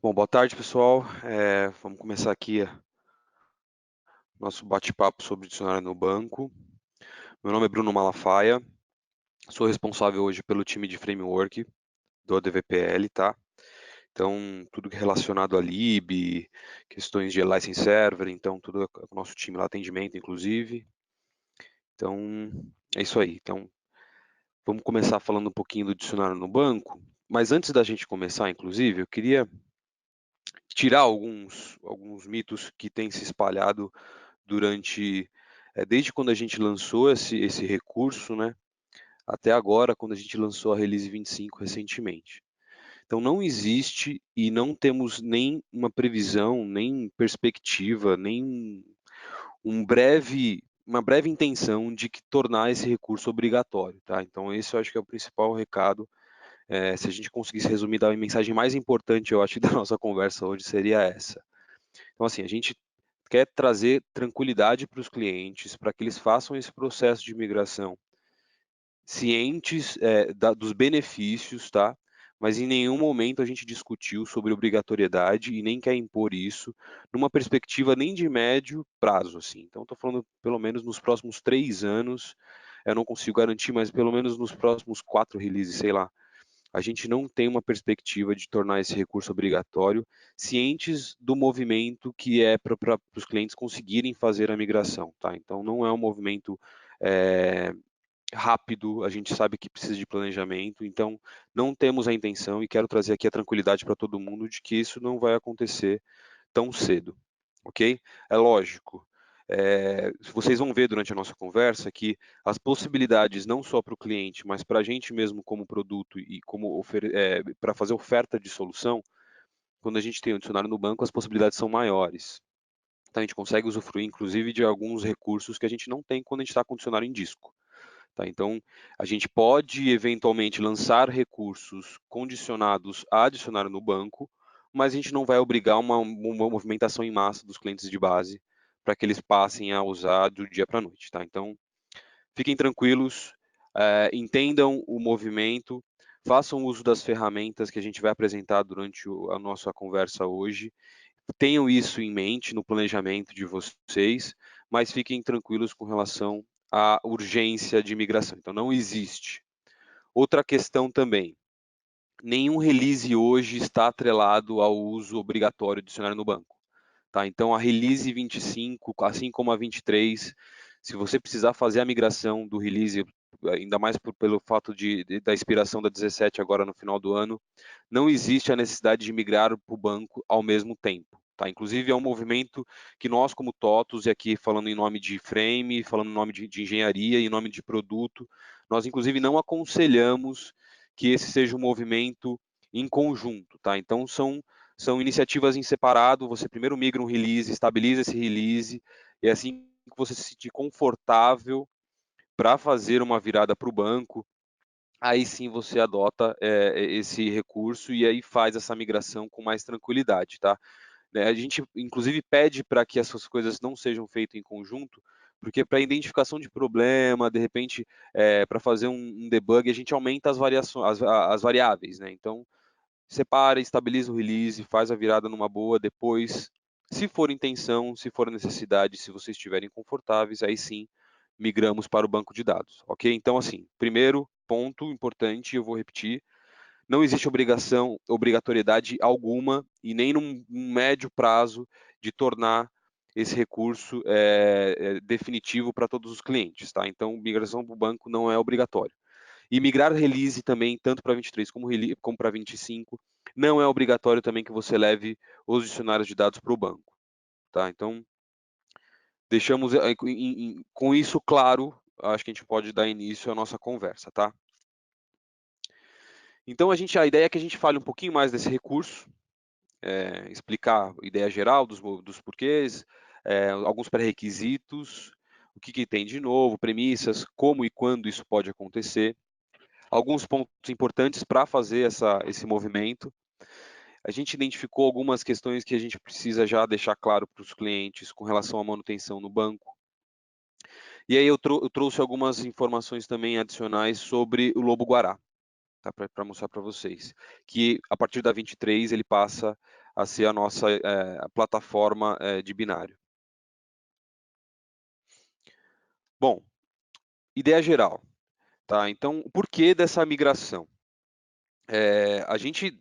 Bom, boa tarde, pessoal. Vamos começar aqui nosso bate-papo sobre dicionário no banco. Meu nome é Bruno Malafaia, sou responsável hoje pelo time de framework do ADVPL, tá? Então, tudo relacionado a lib, questões de license server, então tudo é o nosso time lá, atendimento, inclusive. Então, é isso aí. Então, vamos começar falando um pouquinho do dicionário no banco, mas antes da gente começar, inclusive, eu queria tirar alguns mitos que têm se espalhado durante, desde quando a gente lançou esse recurso, né, até agora, quando a gente lançou a Release 25 recentemente. Então, não existe e não temos nem uma previsão, nem perspectiva, nem uma breve intenção de que tornar esse recurso obrigatório, tá? Então, esse eu acho que é o principal recado. Se a gente conseguisse resumir da mensagem mais importante, eu acho, da nossa conversa hoje seria essa. Então, assim, a gente quer trazer tranquilidade para os clientes, para que eles façam esse processo de migração cientes dos benefícios, tá? Mas em nenhum momento a gente discutiu sobre obrigatoriedade e nem quer impor isso numa perspectiva nem de médio prazo, assim. Então, estou falando pelo menos nos próximos 3 anos, eu não consigo garantir, mas pelo menos nos próximos 4 releases, sei lá, a gente não tem uma perspectiva de tornar esse recurso obrigatório, cientes do movimento que é para os clientes conseguirem fazer a migração, tá? Então, não é um movimento rápido, a gente sabe que precisa de planejamento, então não temos a intenção e quero trazer aqui a tranquilidade para todo mundo de que isso não vai acontecer tão cedo, ok? É lógico, vocês vão ver durante a nossa conversa que as possibilidades não só para o cliente, mas para a gente mesmo como produto e como para fazer oferta de solução, quando a gente tem um dicionário no banco, as possibilidades são maiores. Então, a gente consegue usufruir, inclusive, de alguns recursos que a gente não tem quando a gente está com o dicionário em disco. Tá? Então, a gente pode eventualmente lançar recursos condicionados a dicionário no banco, mas a gente não vai obrigar uma movimentação em massa dos clientes de base para que eles passem a usar do dia para a noite. Tá? Então, fiquem tranquilos, entendam o movimento, façam uso das ferramentas que a gente vai apresentar durante a nossa conversa hoje. Tenham isso em mente no planejamento de vocês, mas fiquem tranquilos com relação à urgência de migração. Então, não existe. Outra questão também, nenhum release hoje está atrelado ao uso obrigatório de dicionário no banco. Tá? Então, a release 25, assim como a 23, se você precisar fazer a migração do release, ainda mais pelo fato da expiração da 17 agora no final do ano, não existe a necessidade de migrar para o banco ao mesmo tempo. Tá? Inclusive, é um movimento que nós, como TOTUS, e aqui falando em nome de Frame, falando em nome de engenharia, em nome de produto, nós, inclusive, não aconselhamos que esse seja um movimento em conjunto. Tá? Então, são iniciativas em separado, você primeiro migra um release, estabiliza esse release, e assim que você se sentir confortável para fazer uma virada para o banco, aí sim você adota esse recurso e aí faz essa migração com mais tranquilidade, tá? A gente, inclusive, pede para que essas coisas não sejam feitas em conjunto, porque para identificação de problema, de repente, para fazer um debug, a gente aumenta as variações, as variáveis, né? Então, separa, estabiliza o release, faz a virada numa boa, depois, se for intenção, se for necessidade, se vocês estiverem confortáveis, aí sim, migramos para o banco de dados, ok? Então, assim, primeiro ponto importante, eu vou repetir, não existe obrigatoriedade alguma e nem num médio prazo de tornar esse recurso definitivo para todos os clientes, tá? Então, migração para o banco não é obrigatório. E migrar release também, tanto para 23 como para 25, não é obrigatório também que você leve os dicionários de dados para o banco, tá? Então, deixamos com isso claro, acho que a gente pode dar início à nossa conversa, tá? Então, a ideia é que a gente fale um pouquinho mais desse recurso, explicar a ideia geral dos porquês, alguns pré-requisitos, o que tem de novo, premissas, como e quando isso pode acontecer, alguns pontos importantes para fazer esse movimento. A gente identificou algumas questões que a gente precisa já deixar claro para os clientes com relação à manutenção no banco. E aí eu trouxe algumas informações também adicionais sobre o lobo-guará, tá? Para mostrar para vocês. Que a partir da 23 ele passa a ser a nossa plataforma de binário. Bom, ideia geral, tá? Então, o porquê dessa migração? A gente,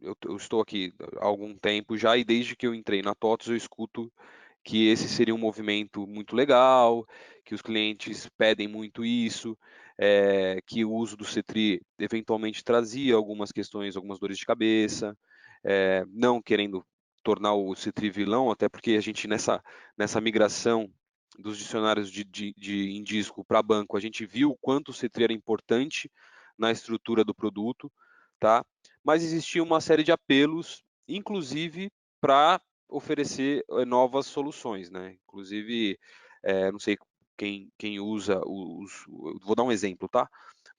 eu estou aqui há algum tempo já e desde que eu entrei na TOTVS eu escuto que esse seria um movimento muito legal, que os clientes pedem muito isso, que o uso do Cetri eventualmente trazia algumas questões, algumas dores de cabeça, não querendo tornar o Cetri vilão, até porque a gente nessa migração dos dicionários em disco para banco, a gente viu o quanto o Cetri era importante na estrutura do produto, tá? Mas existia uma série de apelos, inclusive para oferecer novas soluções, né? Inclusive, não sei quem usa vou dar um exemplo, tá?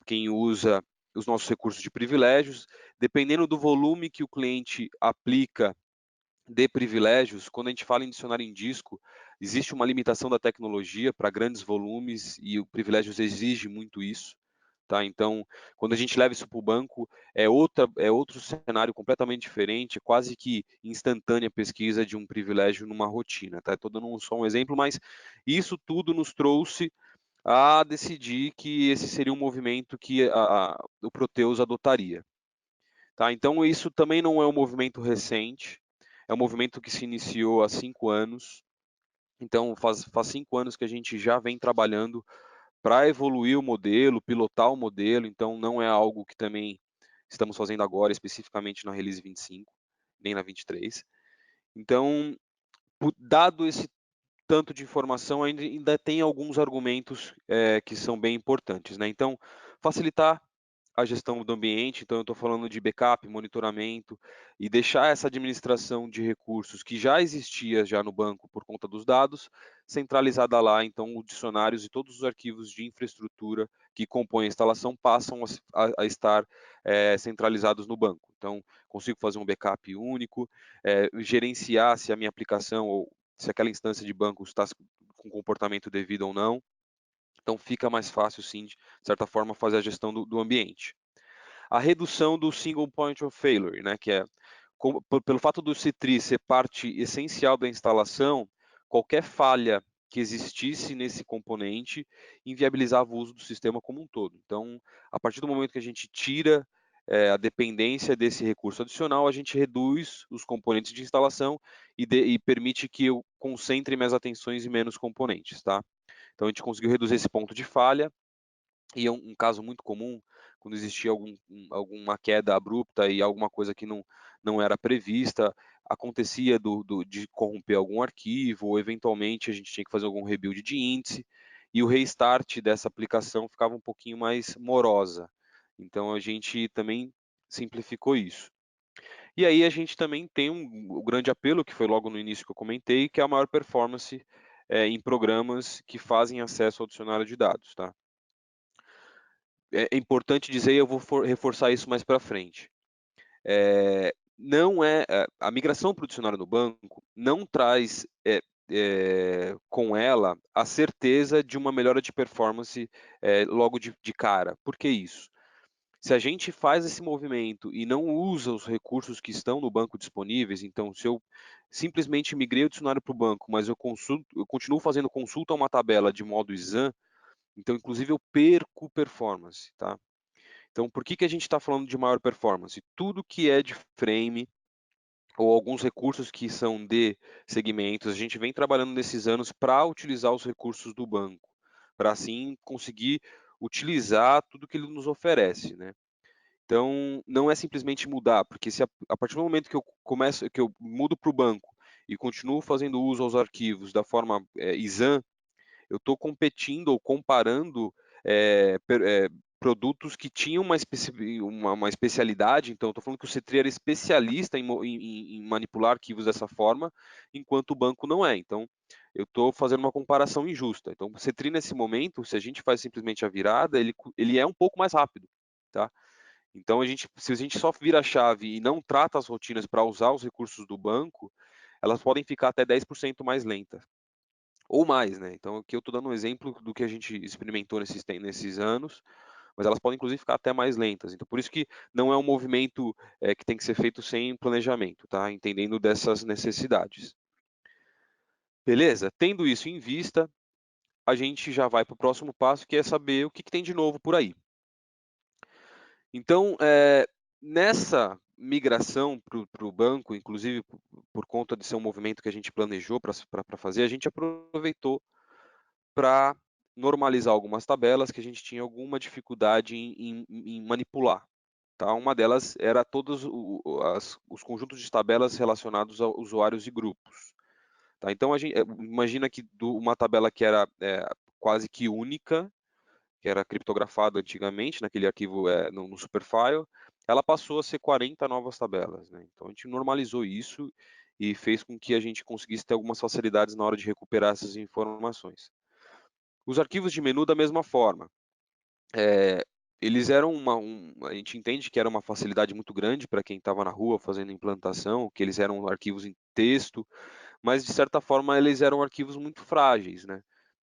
Quem usa os nossos recursos de privilégios, dependendo do volume que o cliente aplica de privilégios, quando a gente fala em dicionário em disco, existe uma limitação da tecnologia para grandes volumes e o privilégios exige muito isso. Tá? Então, quando a gente leva isso para o banco, é outro cenário completamente diferente, quase que instantânea pesquisa de um privilégio numa rotina. Tá? Estou dando só um exemplo, mas isso tudo nos trouxe a decidir que esse seria um movimento que o Proteus adotaria. Tá? Então, isso também não é um movimento recente, é um movimento que se iniciou há 5 anos. Então, faz 5 anos que a gente já vem trabalhando para evoluir o modelo, pilotar o modelo, então não é algo que também estamos fazendo agora, especificamente na Release 25, nem na 23. Então, dado esse tanto de informação, ainda tem alguns argumentos que são bem importantes, né? Então, facilitar a gestão do ambiente, então eu estou falando de backup, monitoramento e deixar essa administração de recursos que já existia já no banco por conta dos dados, centralizada lá, então os dicionários e todos os arquivos de infraestrutura que compõem a instalação passam a estar centralizados no banco. Então, consigo fazer um backup único, gerenciar se a minha aplicação ou se aquela instância de banco está com comportamento devido ou não. Então fica mais fácil, sim, de certa forma, fazer a gestão do ambiente. A redução do single point of failure, né, que é pelo fato do Citri ser parte essencial da instalação, qualquer falha que existisse nesse componente inviabilizava o uso do sistema como um todo. Então, a partir do momento que a gente tira a dependência desse recurso adicional, a gente reduz os componentes de instalação e permite que eu concentre minhas atenções em menos componentes, tá? Então, a gente conseguiu reduzir esse ponto de falha, e é um caso muito comum, quando existia alguma queda abrupta e alguma coisa que não era prevista, acontecia de corromper algum arquivo, ou eventualmente a gente tinha que fazer algum rebuild de índice, e o restart dessa aplicação ficava um pouquinho mais morosa. Então a gente também simplificou isso. E aí a gente também tem o grande apelo, que foi logo no início que eu comentei, que é a maior performance em programas que fazem acesso ao dicionário de dados. Tá? É importante dizer, e eu vou reforçar isso mais para frente. Não é a migração para o dicionário no banco não traz com ela a certeza de uma melhora de performance logo de cara. Por que isso? Se a gente faz esse movimento e não usa os recursos que estão no banco disponíveis, então se eu simplesmente migrei o dicionário para o banco, mas eu continuo fazendo consulta a uma tabela de modo exam, então inclusive eu perco performance, tá? Então, por que a gente está falando de maior performance? Tudo que é de frame ou alguns recursos que são de segmentos, a gente vem trabalhando nesses anos para utilizar os recursos do banco, para assim conseguir utilizar tudo que ele nos oferece, né? Então, não é simplesmente mudar, porque se a partir do momento que eu mudo para o banco e continuo fazendo uso aos arquivos da forma exam, eu estou competindo ou comparando produtos que tinham uma especialidade, então estou falando que o C3 era especialista em manipular arquivos dessa forma, enquanto o banco não é. Então, eu estou fazendo uma comparação injusta. Então, o C3 nesse momento, se a gente faz simplesmente a virada, ele é um pouco mais rápido, tá? Então, se a gente só vira a chave e não trata as rotinas para usar os recursos do banco, elas podem ficar até 10% mais lentas ou mais, né? Então aqui eu estou dando um exemplo do que a gente experimentou nesses anos, mas elas podem inclusive ficar até mais lentas. Então, por isso que não é um movimento que tem que ser feito sem planejamento, tá? Entendendo dessas necessidades. Beleza? Tendo isso em vista, a gente já vai para o próximo passo, que é saber o que tem de novo por aí. Então, nessa migração para o banco, inclusive por conta de ser um movimento que a gente planejou para fazer, a gente aproveitou para normalizar algumas tabelas que a gente tinha alguma dificuldade em manipular. Tá? Uma delas era todos os conjuntos de tabelas relacionados a usuários e grupos. Tá? Então, a gente, imagina que uma tabela que era quase que única, que era criptografado antigamente, naquele arquivo no Superfile, ela passou a ser 40 novas tabelas. Né? Então, a gente normalizou isso e fez com que a gente conseguisse ter algumas facilidades na hora de recuperar essas informações. Os arquivos de menu da mesma forma. Eles eram a gente entende que era uma facilidade muito grande para quem estava na rua fazendo implantação, que eles eram arquivos em texto, mas de certa forma eles eram arquivos muito frágeis, né?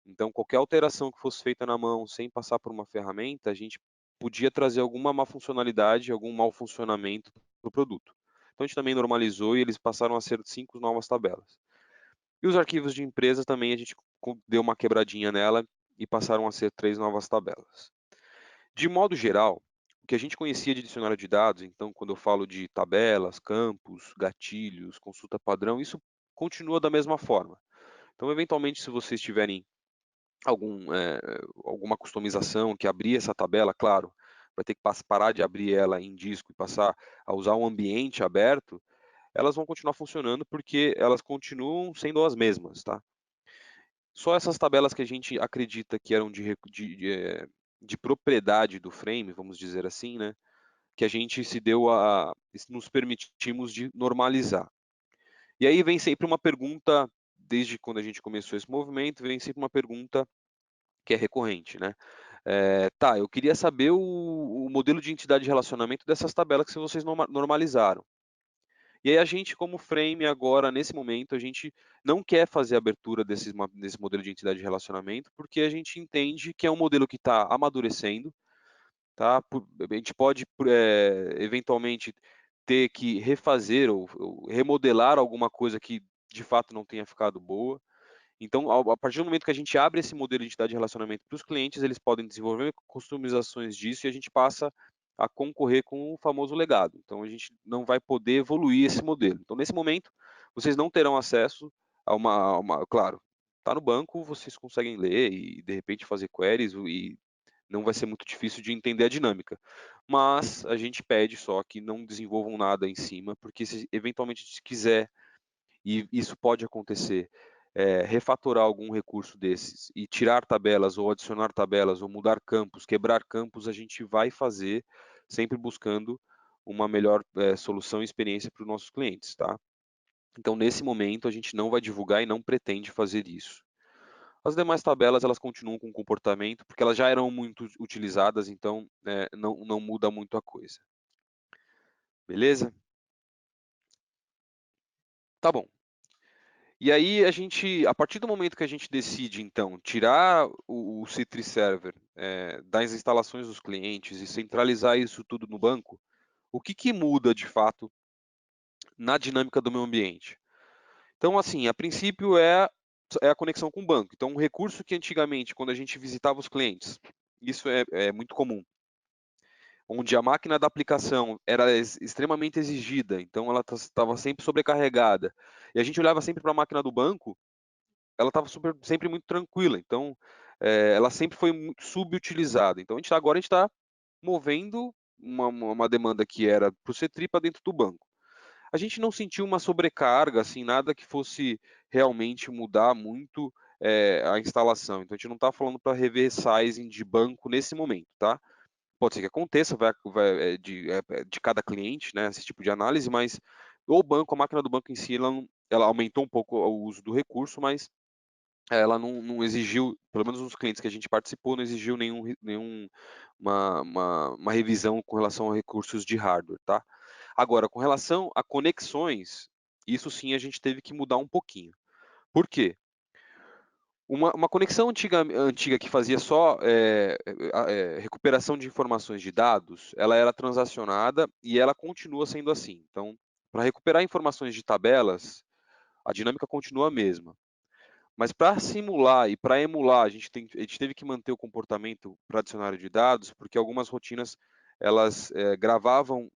Então qualquer alteração que fosse feita na mão sem passar por uma ferramenta, a gente podia trazer alguma má funcionalidade, algum mau funcionamento para o produto. Então a gente também normalizou e eles passaram a ser 5 novas tabelas. E os arquivos de empresa também a gente deu uma quebradinha nela e passaram a ser 3 novas tabelas. De modo geral, o que a gente conhecia de dicionário de dados, então quando eu falo de tabelas, campos, gatilhos, consulta padrão, isso continua da mesma forma. Então, eventualmente, se vocês tiverem alguma customização que abrir essa tabela, claro, vai ter que parar de abrir ela em disco e passar a usar um ambiente aberto, elas vão continuar funcionando porque elas continuam sendo as mesmas, tá? Só essas tabelas que a gente acredita que eram de propriedade do frame, vamos dizer assim, né? Que a gente nos permitimos de normalizar. E aí vem sempre uma pergunta, desde quando a gente começou esse movimento, vem sempre uma pergunta que é recorrente, né? Tá, eu queria saber o modelo de entidade de relacionamento dessas tabelas que vocês normalizaram. E aí a gente, como frame agora, nesse momento, a gente não quer fazer a abertura desse modelo de entidade de relacionamento, porque a gente entende que é um modelo que está amadurecendo, tá? A gente pode, eventualmente, ter que refazer ou remodelar alguma coisa que de fato não tenha ficado boa. Então, a partir do momento que a gente abre esse modelo de entidade de relacionamento para os clientes, eles podem desenvolver customizações disso e a gente passa a concorrer com o famoso legado. Então, a gente não vai poder evoluir esse modelo. Então, nesse momento, vocês não terão acesso claro, está no banco, vocês conseguem ler e, de repente, fazer queries e não vai ser muito difícil de entender a dinâmica. Mas a gente pede só que não desenvolvam nada em cima, porque se eventualmente se quiser, e isso pode acontecer, refatorar algum recurso desses e tirar tabelas ou adicionar tabelas ou mudar campos, quebrar campos, a gente vai fazer sempre buscando uma melhor solução e experiência para os nossos clientes, tá? Então, nesse momento, a gente não vai divulgar e não pretende fazer isso. As demais tabelas elas continuam com o comportamento, porque elas já eram muito utilizadas, então não muda muito a coisa. Beleza? Tá bom. E aí a partir do momento que a gente decide, então, tirar o Citrix Server das instalações dos clientes e centralizar isso tudo no banco, o que muda de fato na dinâmica do meu ambiente? Então, assim, a princípio é a conexão com o banco. Então, um recurso que antigamente, quando a gente visitava os clientes, isso é muito comum, onde a máquina da aplicação era extremamente exigida, então ela estava sempre sobrecarregada, e a gente olhava sempre para a máquina do banco, ela estava sempre muito tranquila, então ela sempre foi muito subutilizada. Então agora a gente está movendo uma demanda que era para o C-Tri para dentro do banco. A gente não sentiu uma sobrecarga, assim, nada que fosse realmente mudar muito a instalação. Então a gente não está falando para rever sizing de banco nesse momento, tá? Pode ser que aconteça, de cada cliente, né, esse tipo de análise, mas o banco, a máquina do banco em si, ela aumentou um pouco o uso do recurso, mas ela não exigiu, pelo menos nos clientes que a gente participou, não exigiu uma revisão com relação a recursos de hardware, tá? Agora, com relação a conexões, isso sim a gente teve que mudar um pouquinho. Por quê? Uma conexão antiga que fazia só recuperação de informações de dados, ela era transacionada e ela continua sendo assim. Então, para recuperar informações de tabelas, a dinâmica continua a mesma. Mas para simular e para emular, a gente teve que manter o comportamento para dicionário de dados, porque algumas rotinas elas gravavam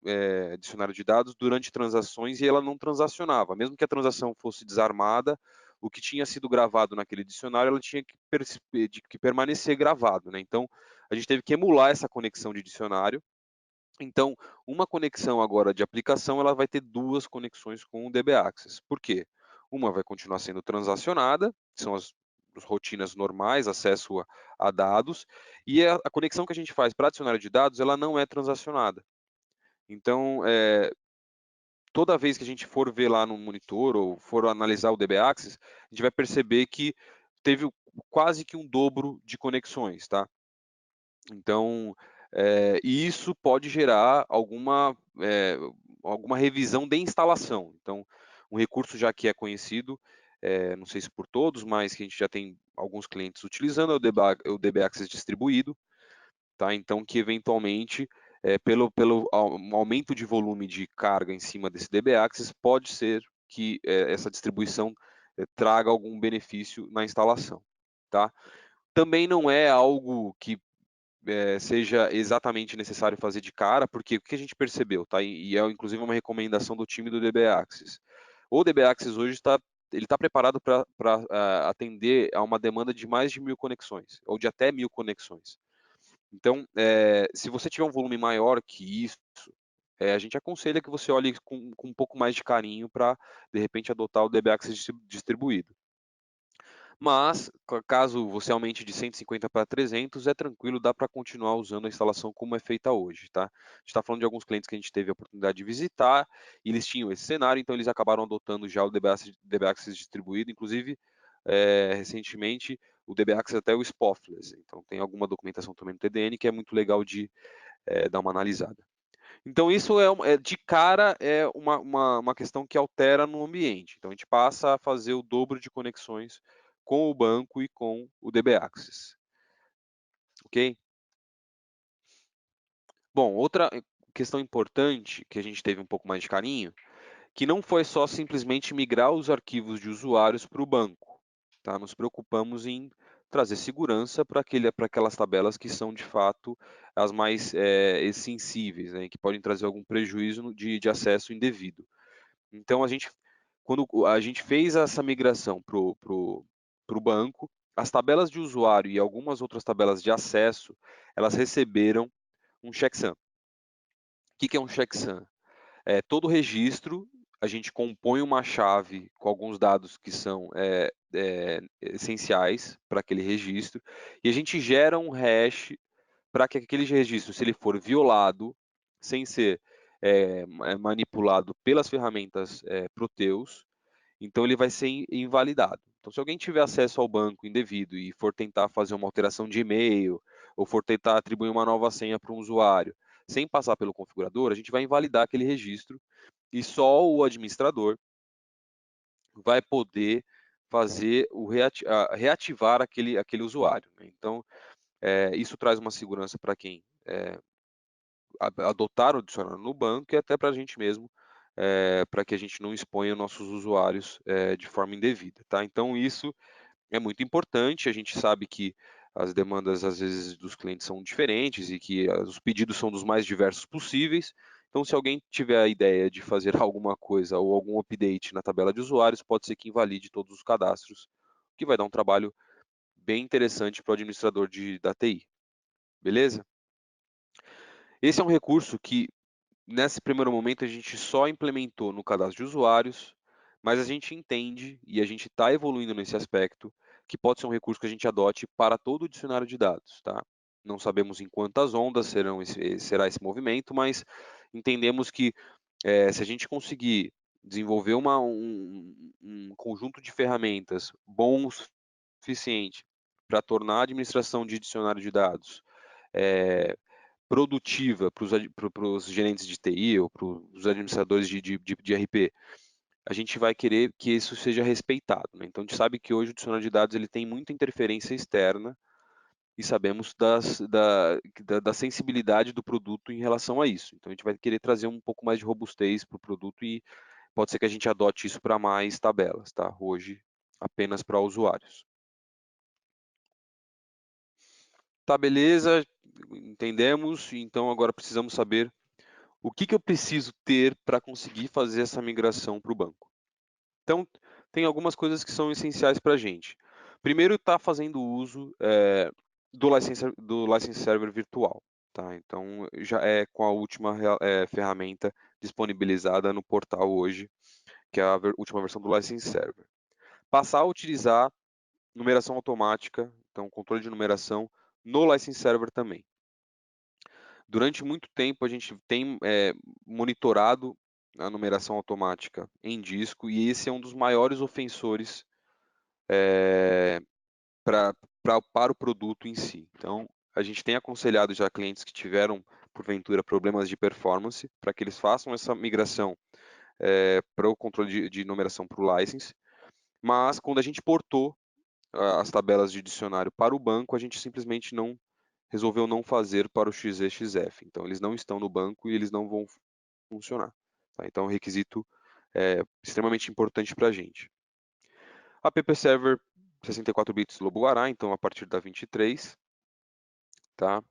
dicionário de dados durante transações e ela não transacionava. Mesmo que a transação fosse desarmada, o que tinha sido gravado naquele dicionário, ela tinha que permanecer gravado, né? Então, a gente teve que emular essa conexão de dicionário. Então, uma conexão agora de aplicação, ela vai ter duas conexões com o DB Access. Por quê? Uma vai continuar sendo transacionada, que são as rotinas normais, acesso a dados, e a conexão que a gente faz para dicionário de dados, ela não é transacionada. Então, toda vez que a gente for ver lá no monitor ou for analisar o DB Access, a gente vai perceber que teve quase que um dobro de conexões, tá? Então, e isso pode gerar alguma revisão de instalação. Então, um recurso já que é conhecido, não sei se por todos, mas que a gente já tem alguns clientes utilizando, é o DB Access distribuído, tá? Então, que eventualmente, pelo aumento de volume de carga em cima desse DB Access, pode ser que essa distribuição traga algum benefício na instalação, tá? Também não é algo que seja exatamente necessário fazer de cara, porque o que a gente percebeu, tá? E é inclusive uma recomendação do time do DB Access. O DB Access hoje ele está preparado para atender a uma demanda de mais de 1.000 conexões, ou de até 1.000 conexões. Então, se você tiver um volume maior que isso, a gente aconselha que você olhe com um pouco mais de carinho para, de repente, adotar o DB Access distribuído. Mas, caso você aumente de 150 para 300, é tranquilo, dá para continuar usando a instalação como é feita hoje, tá? A gente está falando de alguns clientes que a gente teve a oportunidade de visitar, e eles tinham esse cenário, então eles acabaram adotando já o DB Access distribuído, inclusive, recentemente, o DB Access até o Spotless. Então, tem alguma documentação também no TDN que é muito legal de dar uma analisada. Então, isso de cara é uma questão que altera no ambiente. Então, a gente passa a fazer o dobro de conexões com o banco e com o DB Access. Ok? Bom, outra questão importante que a gente teve um pouco mais de carinho, que não foi só simplesmente migrar os arquivos de usuários para o banco. Tá? Nos preocupamos em trazer segurança para aquelas tabelas que são, de fato, as mais sensíveis, né? Que podem trazer algum prejuízo de acesso indevido. Então, quando a gente fez essa migração para o banco, as tabelas de usuário e algumas outras tabelas de acesso, elas receberam um checksum. O que é um checksum? Todo registro, a gente compõe uma chave com alguns dados que são essenciais para aquele registro, e a gente gera um hash para que aquele registro, se ele for violado, sem ser manipulado pelas ferramentas Proteus, então ele vai ser invalidado. Então, se alguém tiver acesso ao banco indevido e for tentar fazer uma alteração de e-mail, ou for tentar atribuir uma nova senha para um usuário, sem passar pelo configurador, a gente vai invalidar aquele registro e só o administrador vai poder fazer reativar aquele usuário, né? Então, isso traz uma segurança para quem adotar o dicionário no banco e até para a gente mesmo, para que a gente não exponha nossos usuários de forma indevida, tá? Então, isso é muito importante. A gente sabe que as demandas, às vezes, dos clientes são diferentes e que os pedidos são dos mais diversos possíveis. Então, se alguém tiver a ideia de fazer alguma coisa ou algum update na tabela de usuários, pode ser que invalide todos os cadastros, o que vai dar um trabalho bem interessante para o administrador da TI. Beleza? Esse é um recurso que, nesse primeiro momento, a gente só implementou no cadastro de usuários, mas a gente entende e a gente está evoluindo nesse aspecto, que pode ser um recurso que a gente adote para todo o dicionário de dados, tá? Não sabemos em quantas ondas será esse movimento, mas entendemos que se a gente conseguir desenvolver um conjunto de ferramentas bons o suficiente para tornar a administração de dicionário de dados produtiva para os gerentes de TI ou para os administradores de RP, a gente vai querer que isso seja respeitado, né? Então, a gente sabe que hoje o dicionário de dados ele tem muita interferência externa e sabemos da sensibilidade do produto em relação a isso. Então, a gente vai querer trazer um pouco mais de robustez para o produto e pode ser que a gente adote isso para mais tabelas, tá? Hoje, apenas para usuários. Tá, beleza, entendemos, então agora precisamos saber o que eu preciso ter para conseguir fazer essa migração para o banco. Então, tem algumas coisas que são essenciais para a gente. Primeiro, está fazendo uso do license server virtual. Tá? Então, já é com a última ferramenta disponibilizada no portal hoje, que é a última versão do license server. Passar a utilizar numeração automática, então controle de numeração, no license server também. Durante muito tempo, a gente tem monitorado a numeração automática em disco, e esse é um dos maiores ofensores para o produto em si. Então, a gente tem aconselhado já clientes que tiveram, porventura, problemas de performance, para que eles façam essa migração para o controle de numeração para o license, mas quando a gente portou as tabelas de dicionário para o banco, a gente simplesmente resolveu não fazer para o XEXF. Então, eles não estão no banco e eles não vão funcionar. Tá? Então, é um requisito extremamente importante para a gente. App Server 64 bits Lobo Guará, então a partir da 23. Tá?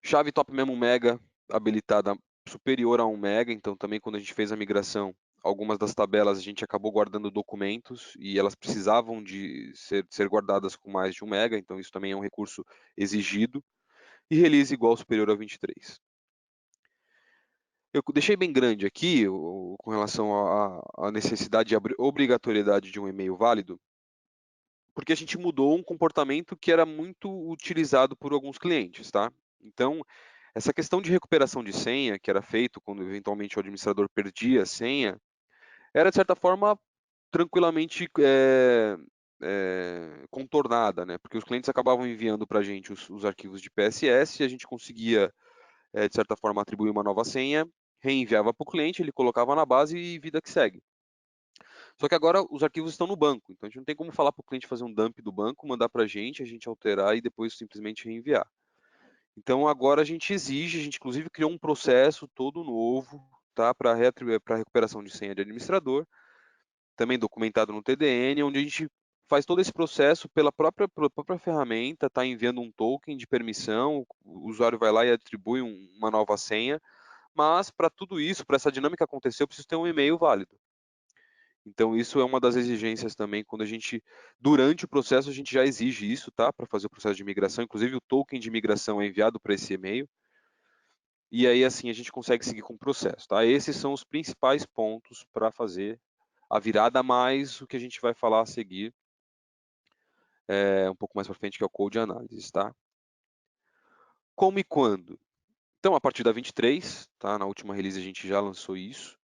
Chave top mesmo 1 mega habilitada superior a 1 mega, então também quando a gente fez a migração, algumas das tabelas a gente acabou guardando documentos e elas precisavam de ser guardadas com mais de 1 mega, então isso também é um recurso exigido. E release igual ou superior a 23. Eu deixei bem grande aqui com relação à necessidade e obrigatoriedade de um e-mail válido, porque a gente mudou um comportamento que era muito utilizado por alguns clientes, tá? Então, essa questão de recuperação de senha, que era feito quando eventualmente o administrador perdia a senha, era de certa forma tranquilamente contornada, né? Porque os clientes acabavam enviando para a gente os arquivos de PSS e a gente conseguia, de certa forma, atribuir uma nova senha, reenviava para o cliente, ele colocava na base e vida que segue. Só que agora os arquivos estão no banco, então a gente não tem como falar para o cliente fazer um dump do banco, mandar para a gente alterar e depois simplesmente reenviar. Então agora a gente exige, a gente inclusive criou um processo todo novo, tá, para recuperação de senha de administrador, também documentado no TDN, onde a gente faz todo esse processo pela própria ferramenta, está enviando um token de permissão, o usuário vai lá e atribui uma nova senha, mas para tudo isso, para essa dinâmica acontecer, eu preciso ter um e-mail válido. Então, isso é uma das exigências também, quando a gente, durante o processo, a gente já exige isso, tá? Para fazer o processo de migração, inclusive o token de migração é enviado para esse e-mail, e aí assim a gente consegue seguir com o processo, tá? Esses são os principais pontos para fazer a virada, mais o que a gente vai falar a seguir, um pouco mais para frente, que é o Code Analysis, tá? Como e quando? Então, a partir da 23, tá? Na última release a gente já lançou isso.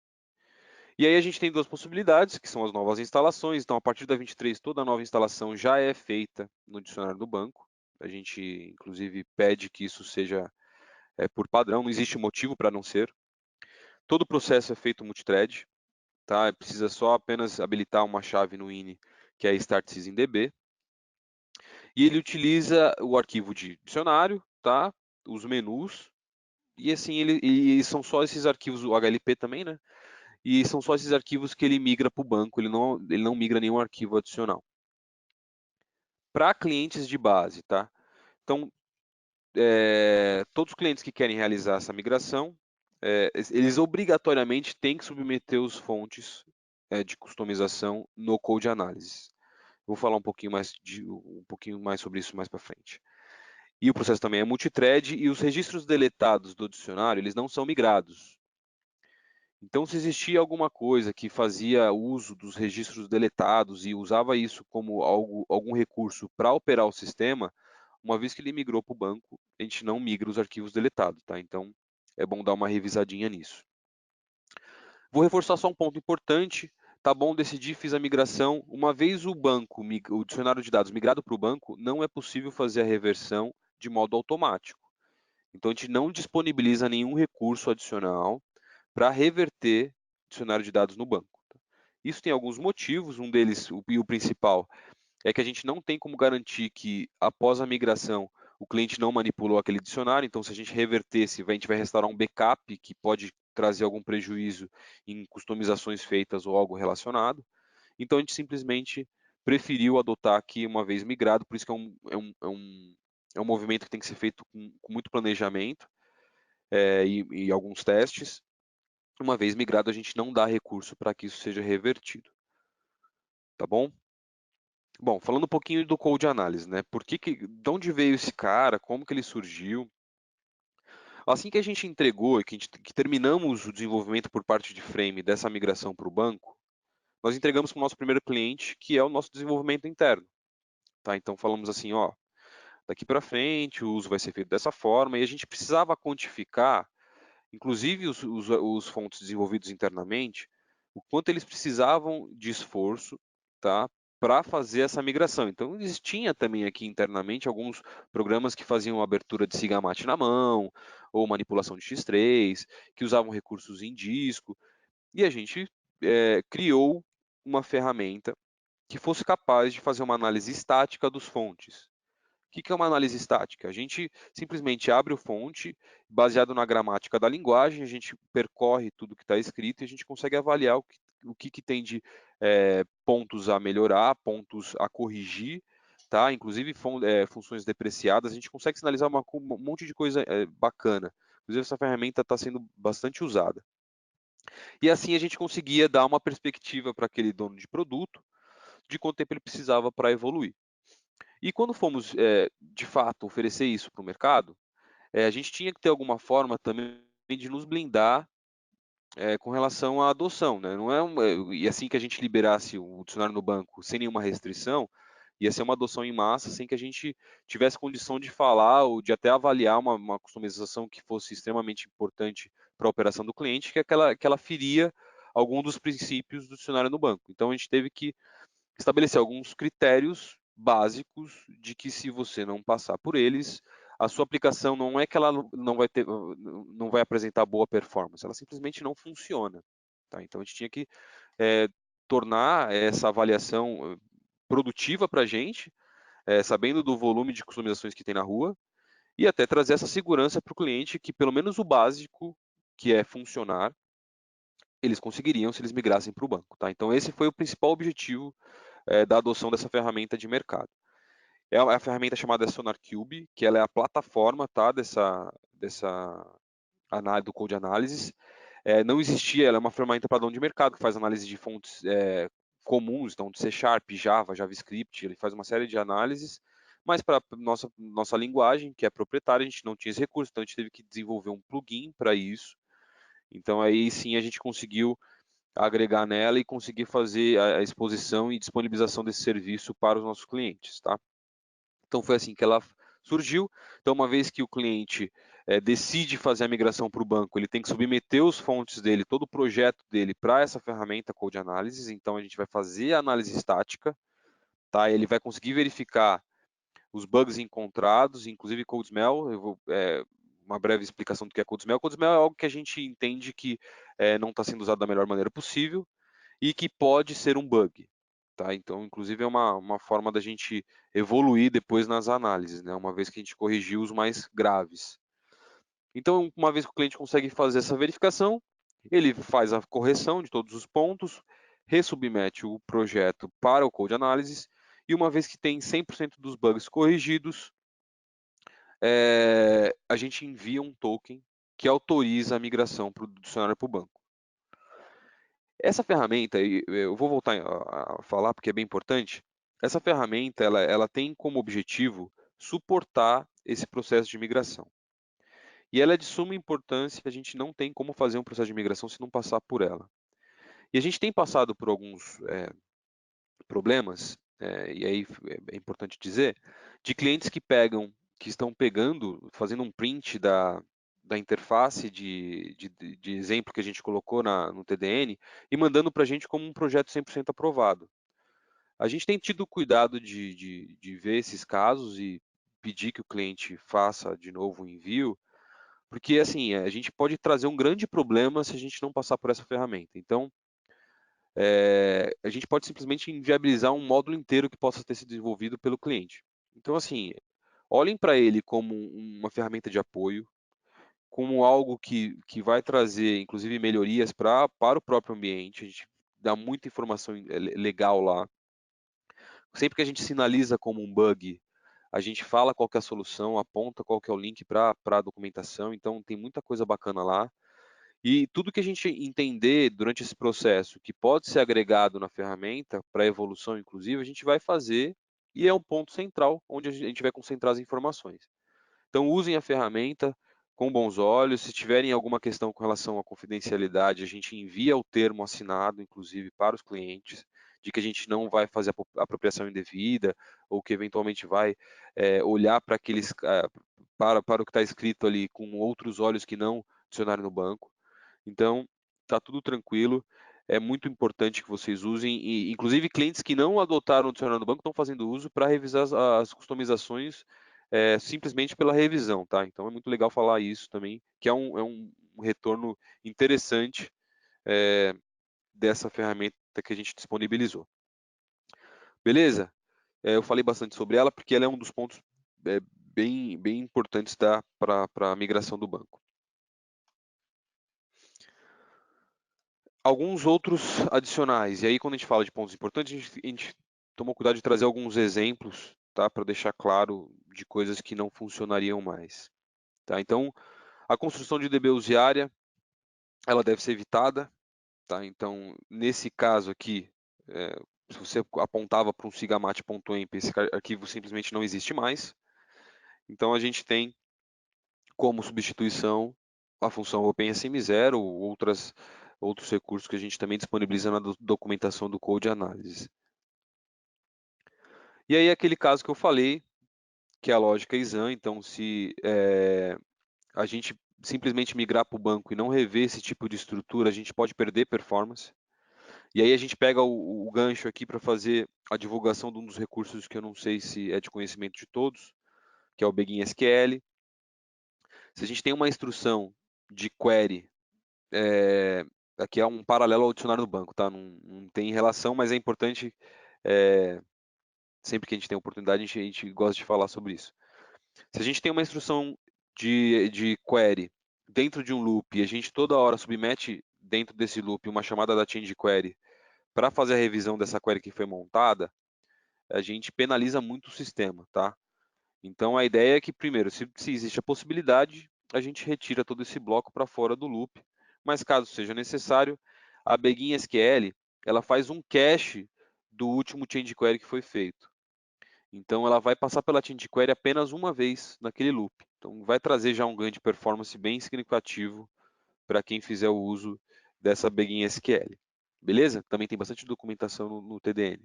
E aí a gente tem duas possibilidades, que são as novas instalações. Então, a partir da 23, toda nova instalação já é feita no dicionário do banco. A gente, inclusive, pede que isso seja por padrão, não existe motivo para não ser. Todo o processo é feito multithread, tá? Precisa só apenas habilitar uma chave no INI, que é start sysdb. E ele utiliza o arquivo de dicionário, tá? Os menus, e assim, e são só esses arquivos, o HLP também, né? E são só esses arquivos que ele migra para o banco, ele não migra nenhum arquivo adicional. Para clientes de base, tá? Então, todos os clientes que querem realizar essa migração, eles obrigatoriamente têm que submeter os fontes de customização no Code Analysis. Vou falar um pouquinho mais sobre isso mais para frente. E o processo também é multithread e os registros deletados do dicionário, eles não são migrados. Então, se existia alguma coisa que fazia uso dos registros deletados e usava isso como algum recurso para operar o sistema, uma vez que ele migrou para o banco, a gente não migra os arquivos deletados, tá? Então, é bom dar uma revisadinha nisso. Vou reforçar só um ponto importante. Tá bom, decidi, fiz a migração. Uma vez o dicionário de dados migrado para o banco, não é possível fazer a reversão de modo automático. Então, a gente não disponibiliza nenhum recurso adicional para reverter dicionário de dados no banco. Isso tem alguns motivos, um deles, e o principal, é que a gente não tem como garantir que após a migração o cliente não manipulou aquele dicionário, então se a gente revertesse, a gente vai restaurar um backup que pode trazer algum prejuízo em customizações feitas ou algo relacionado. Então a gente simplesmente preferiu adotar aqui uma vez migrado, por isso que é um movimento que tem que ser feito com muito planejamento e alguns testes. Uma vez migrado, a gente não dá recurso para que isso seja revertido, tá bom? Bom, falando um pouquinho do code análise, né? De onde veio esse cara? Como que ele surgiu? Assim que a gente entregou e que terminamos o desenvolvimento por parte de Frame dessa migração para o banco, nós entregamos para o nosso primeiro cliente, que é o nosso desenvolvimento interno, tá? Então falamos assim, ó, daqui para frente o uso vai ser feito dessa forma e a gente precisava quantificar, inclusive os fontes desenvolvidos internamente, o quanto eles precisavam de esforço, tá, para fazer essa migração. Então, existia também aqui internamente alguns programas que faziam abertura de Sigamate na mão, ou manipulação de X3, que usavam recursos em disco, e a gente criou uma ferramenta que fosse capaz de fazer uma análise estática dos fontes. O que é uma análise estática? A gente simplesmente abre o fonte, baseado na gramática da linguagem, a gente percorre tudo que está escrito e a gente consegue avaliar o que tem de pontos a melhorar, pontos a corrigir, tá? Inclusive funções depreciadas, a gente consegue sinalizar um monte de coisa bacana. Inclusive essa ferramenta está sendo bastante usada. E assim a gente conseguia dar uma perspectiva para aquele dono de produto de quanto tempo ele precisava para evoluir. E quando fomos, de fato, oferecer isso para o mercado, a gente tinha que ter alguma forma também de nos blindar com relação à adoção, né? Não é e assim que a gente liberasse o dicionário no banco sem nenhuma restrição, ia ser uma adoção em massa sem que a gente tivesse condição de falar ou de até avaliar uma customização que fosse extremamente importante para a operação do cliente, que ela feria algum dos princípios do dicionário no banco. Então a gente teve que estabelecer alguns critérios básicos de que se você não passar por eles, a sua aplicação não é que ela não vai apresentar boa performance, ela simplesmente não funciona. Tá? Então a gente tinha que é, tornar essa avaliação produtiva para a gente, sabendo do volume de customizações que tem na rua, e até trazer essa segurança para o cliente que pelo menos o básico, que é funcionar, eles conseguiriam se eles migrassem para o banco. Tá? Então esse foi o principal objetivo da adoção dessa ferramenta de mercado. É a ferramenta chamada SonarCube, que ela é a plataforma, tá, dessa análise do Code Analysis. Não existia, ela é uma ferramenta padrão de mercado que faz análise de fontes comuns, então de C Sharp, Java, JavaScript, ele faz uma série de análises, mas para nossa linguagem, que é proprietária, a gente não tinha esse recurso, então a gente teve que desenvolver um plugin para isso. Então aí sim a gente conseguiu agregar nela e conseguir fazer a exposição e disponibilização desse serviço para os nossos clientes, tá? Então foi assim que ela surgiu. Então, uma vez que o cliente decide fazer a migração para o banco, ele tem que submeter os fontes dele, todo o projeto dele para essa ferramenta Code Analysis. Então, a gente vai fazer a análise estática, tá? Ele vai conseguir verificar os bugs encontrados, inclusive CodeSmell. Eu vou uma breve explicação do que é CodeSmell. CodeSmell é algo que a gente entende que não está sendo usado da melhor maneira possível e que pode ser um bug. Tá? Então, inclusive, é uma forma da gente evoluir depois nas análises, né? Uma vez que a gente corrigiu os mais graves. Então, uma vez que o cliente consegue fazer essa verificação, ele faz a correção de todos os pontos, resubmete o projeto para o Code Analysis, e uma vez que tem 100% dos bugs corrigidos, a gente envia um token que autoriza a migração do dicionário para o banco. Essa ferramenta, eu vou voltar a falar porque é bem importante, essa ferramenta ela tem como objetivo suportar esse processo de migração. E ela é de suma importância, a gente não tem como fazer um processo de migração se não passar por ela. E a gente tem passado por alguns problemas, e aí é importante dizer, de clientes que estão pegando, fazendo um print da interface de exemplo que a gente colocou no TDN e mandando para a gente como um projeto 100% aprovado. A gente tem tido cuidado de ver esses casos e pedir que o cliente faça de novo o envio, porque assim, a gente pode trazer um grande problema se a gente não passar por essa ferramenta. Então, a gente pode simplesmente inviabilizar um módulo inteiro que possa ter sido desenvolvido pelo cliente. Então, assim, olhem para ele como uma ferramenta de apoio, como algo que vai trazer, inclusive, melhorias para o próprio ambiente. A gente dá muita informação legal lá. Sempre que a gente sinaliza como um bug, a gente fala qual que é a solução, aponta qual que é o link para a documentação, então tem muita coisa bacana lá. E tudo que a gente entender durante esse processo que pode ser agregado na ferramenta, para evolução inclusive, a gente vai fazer e é um ponto central onde a gente vai concentrar as informações. Então usem a ferramenta com bons olhos. Se tiverem alguma questão com relação à confidencialidade, a gente envia o termo assinado, inclusive, para os clientes, de que a gente não vai fazer apropriação indevida, ou que eventualmente vai olhar para aqueles para o que está escrito ali com outros olhos que não dicionário no banco. Então, está tudo tranquilo. É muito importante que vocês usem, e inclusive clientes que não adotaram o dicionário do banco estão fazendo uso para revisar as customizações simplesmente pela revisão, tá? Então é muito legal falar isso também, que é um retorno interessante dessa ferramenta que a gente disponibilizou. Beleza? Eu falei bastante sobre ela porque ela é um dos pontos bem importantes para a migração do banco. Alguns outros adicionais, e aí quando a gente fala de pontos importantes, a gente tomou cuidado de trazer alguns exemplos, tá, para deixar claro de coisas que não funcionariam mais. Tá? Então, a construção de DB usuária, ela deve ser evitada. Tá? Então, nesse caso aqui, se você apontava para um sigamate.emp, esse arquivo simplesmente não existe mais. Então, a gente tem como substituição a função OpenSM0 ou outros recursos que a gente também disponibiliza na documentação do Code Analysis. E aí, aquele caso que eu falei, que é a lógica exam, então se a gente simplesmente migrar para o banco e não rever esse tipo de estrutura, a gente pode perder performance. E aí a gente pega o gancho aqui para fazer a divulgação de um dos recursos que eu não sei se é de conhecimento de todos, que é o Begin SQL. Se a gente tem uma instrução de query, aqui é um paralelo ao dicionário do banco, tá? Não tem relação, mas é importante, sempre que a gente tem oportunidade, a gente gosta de falar sobre isso. Se a gente tem uma instrução de query dentro de um loop e a gente toda hora submete dentro desse loop uma chamada da change query para fazer a revisão dessa query que foi montada, a gente penaliza muito o sistema, tá? Então a ideia é que, primeiro, se existe a possibilidade, a gente retira todo esse bloco para fora do loop, mas caso seja necessário, a Begin SQL ela faz um cache do último change query que foi feito. Então ela vai passar pela change query apenas uma vez naquele loop. Então vai trazer já um ganho de performance bem significativo para quem fizer o uso dessa Begin SQL. Beleza? Também tem bastante documentação no TDN.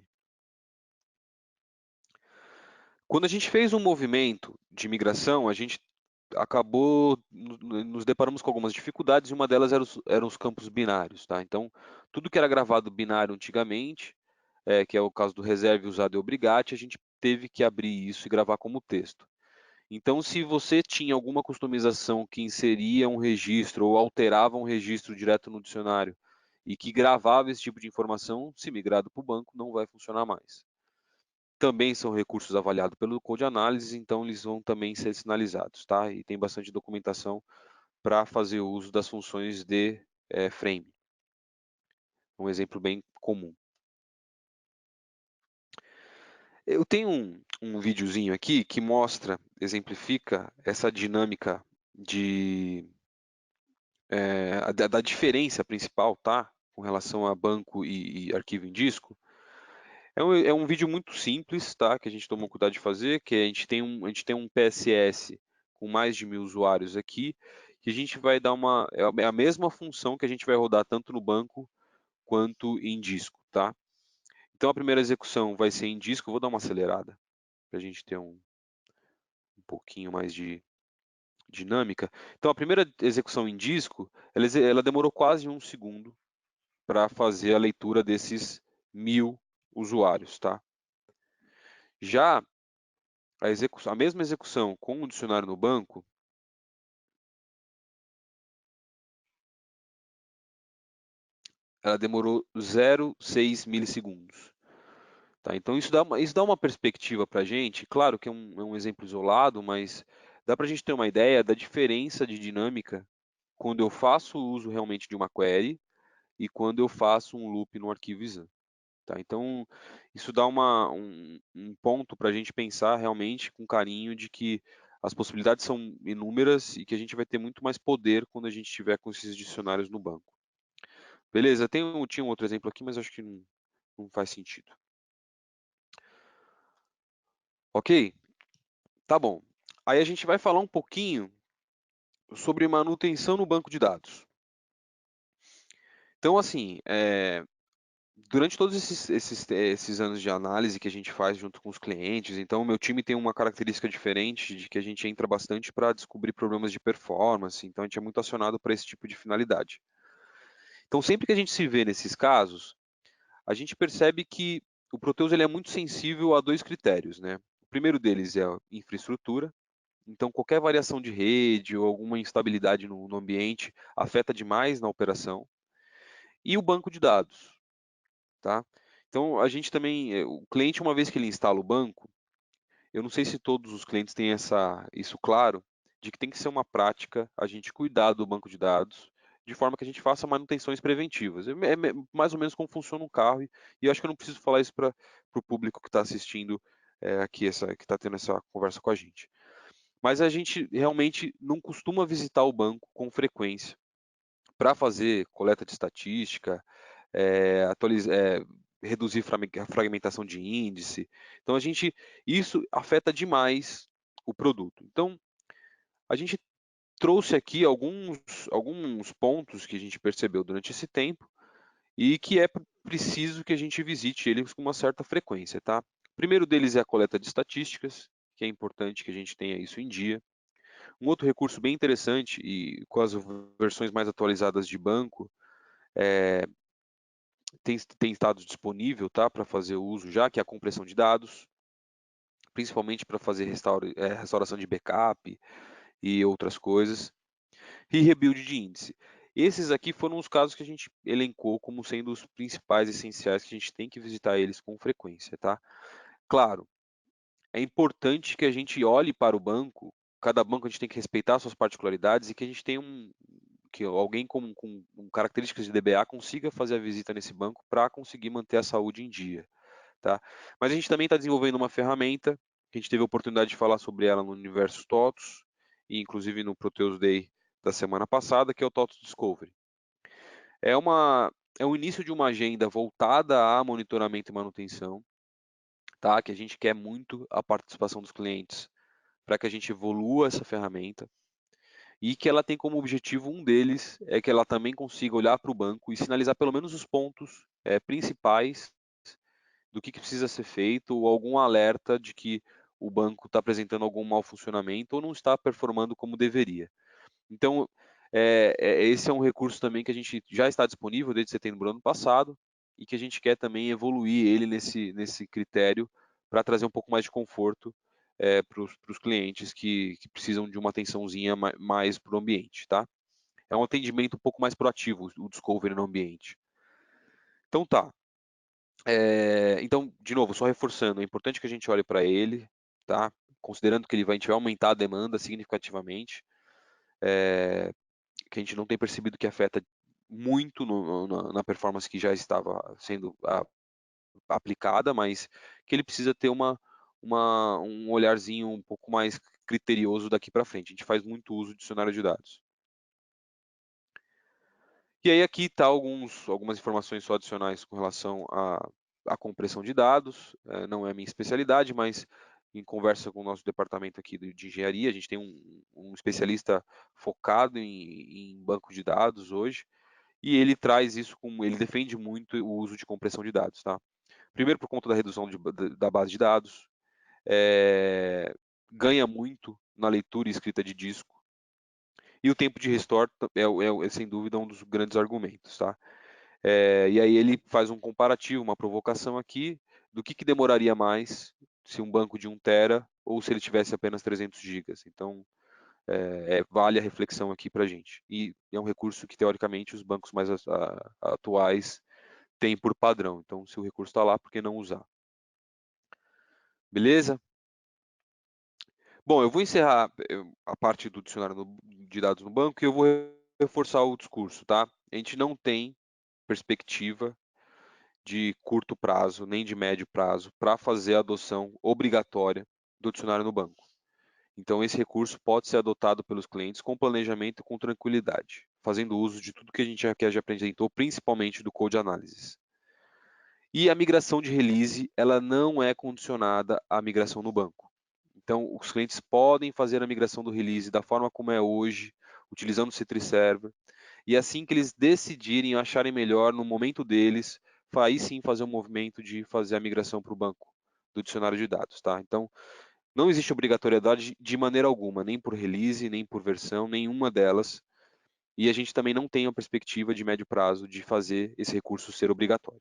Quando a gente fez um movimento de migração, a gente acabou nos deparamos com algumas dificuldades e uma delas eram os campos binários, tá? Então, tudo que era gravado binário antigamente, que é o caso do reserve, usado e obrigate, a gente teve que abrir isso e gravar como texto. Então, se você tinha alguma customização que inseria um registro ou alterava um registro direto no dicionário e que gravava esse tipo de informação, se migrado para o banco, não vai funcionar mais. Também são recursos avaliados pelo Code Analysis, então eles vão também ser sinalizados, tá? E tem bastante documentação para fazer uso das funções de frame. Um exemplo bem comum. Eu tenho um videozinho aqui que mostra, exemplifica essa dinâmica da diferença principal, tá? Com relação a banco e arquivo em disco. É um vídeo muito simples, tá? Que a gente tomou cuidado de fazer, que a gente tem um PSS com mais de 1000 usuários aqui, que a gente vai dar é a mesma função que a gente vai rodar tanto no banco quanto em disco, tá? Então a primeira execução vai ser em disco, eu vou dar uma acelerada para a gente ter um pouquinho mais de dinâmica. Então a primeira execução em disco, ela demorou quase um segundo para fazer a leitura desses 1000 usuários, tá? Já a mesma execução com o dicionário no banco, ela demorou 0,6 milissegundos. Tá? Então isso dá uma perspectiva para a gente, claro que é um exemplo isolado, mas dá para a gente ter uma ideia da diferença de dinâmica quando eu faço uso realmente de uma query e quando eu faço um loop no arquivo exam. Tá? Então, isso dá um ponto para a gente pensar realmente com carinho de que as possibilidades são inúmeras e que a gente vai ter muito mais poder quando a gente estiver com esses dicionários no banco. Beleza, tinha um outro exemplo aqui, mas acho que não faz sentido. Ok? Tá bom. Aí a gente vai falar um pouquinho sobre manutenção no banco de dados. Então, assim, durante todos esses anos de análise que a gente faz junto com os clientes, então o meu time tem uma característica diferente de que a gente entra bastante para descobrir problemas de performance, então a gente é muito acionado para esse tipo de finalidade. Então sempre que a gente se vê nesses casos, a gente percebe que o Proteus ele é muito sensível a dois critérios, né? O primeiro deles é a infraestrutura, então qualquer variação de rede ou alguma instabilidade no ambiente afeta demais na operação, e o banco de dados. Tá? Então, a gente também, o cliente, uma vez que ele instala o banco, eu não sei se todos os clientes têm isso claro, de que tem que ser uma prática a gente cuidar do banco de dados, de forma que a gente faça manutenções preventivas. Mais ou menos como funciona um carro, e eu acho que eu não preciso falar isso para o público que está assistindo aqui, que está tendo essa conversa com a gente. Mas a gente realmente não costuma visitar o banco com frequência para fazer coleta de estatística, reduzir fragmentação de índice. Então isso afeta demais o produto. Então a gente trouxe aqui alguns pontos que a gente percebeu durante esse tempo e que é preciso que a gente visite eles com uma certa frequência, tá? O primeiro deles é a coleta de estatísticas, que é importante que a gente tenha isso em dia. Um outro recurso bem interessante e com as versões mais atualizadas de banco, tem estado disponível, tá, para fazer uso já, que é a compressão de dados, principalmente para fazer restauração de backup e outras coisas, e rebuild de índice. Esses aqui foram os casos que a gente elencou como sendo os principais essenciais que a gente tem que visitar eles com frequência, tá? Claro, é importante que a gente olhe para o banco, cada banco a gente tem que respeitar suas particularidades e que a gente tenha que alguém com características de DBA consiga fazer a visita nesse banco para conseguir manter a saúde em dia. Tá? Mas a gente também está desenvolvendo uma ferramenta, que a gente teve a oportunidade de falar sobre ela no Universo TOTOS, e inclusive no Proteus Day da semana passada, que é o TOTOS Discovery. É, uma, é o início de uma agenda voltada a monitoramento e manutenção, tá? Que a gente quer muito a participação dos clientes para que a gente evolua essa ferramenta e que ela tem como objetivo um deles é que ela também consiga olhar para o banco e sinalizar pelo menos os pontos principais do que precisa ser feito ou algum alerta de que o banco está apresentando algum mau funcionamento ou não está performando como deveria. Então, esse é um recurso também que a gente já está disponível desde setembro do ano passado e que a gente quer também evoluir ele nesse critério para trazer um pouco mais de conforto para os clientes que precisam de uma atençãozinha mais para o ambiente, tá? É um atendimento um pouco mais proativo, o Discovery no ambiente. Então tá. Então, de novo, só reforçando, é importante que a gente olhe para ele, tá? Considerando que a gente vai aumentar a demanda significativamente, que a gente não tem percebido que afeta muito na performance que já estava sendo aplicada, mas que ele precisa ter um olharzinho um pouco mais criterioso daqui para frente. A gente faz muito uso de dicionário de dados. E aí aqui está algumas informações só adicionais com relação à compressão de dados. Não é a minha especialidade, mas em conversa com o nosso departamento aqui de engenharia, a gente tem um especialista focado em banco de dados hoje, e ele traz isso ele defende muito o uso de compressão de dados, tá? Primeiro por conta da redução da base de dados, ganha muito na leitura e escrita de disco, e o tempo de restore sem dúvida um dos grandes argumentos, tá? E aí ele faz um comparativo, uma provocação aqui, do que demoraria mais se um banco de 1 tera ou se ele tivesse apenas 300 gigas. Então, vale a reflexão aqui para a gente. E é um recurso que, teoricamente, os bancos mais atuais têm por padrão. Então, se o recurso está lá, por que não usar? Beleza? Bom, eu vou encerrar a parte do dicionário de dados no banco e eu vou reforçar o discurso, tá? A gente não tem perspectiva de curto prazo, nem de médio prazo, para fazer a adoção obrigatória do dicionário no banco. Então, esse recurso pode ser adotado pelos clientes com planejamento e com tranquilidade, fazendo uso de tudo que a gente já apresentou, principalmente do Code Analysis. E a migração de release, ela não é condicionada à migração no banco. Então, os clientes podem fazer a migração do release da forma como é hoje, utilizando o C3 Server, e assim que eles decidirem, acharem melhor no momento deles, aí sim fazer o movimento de fazer a migração para o banco do dicionário de dados, tá? Então, não existe obrigatoriedade de maneira alguma, nem por release, nem por versão, nenhuma delas. E a gente também não tem a perspectiva de médio prazo de fazer esse recurso ser obrigatório.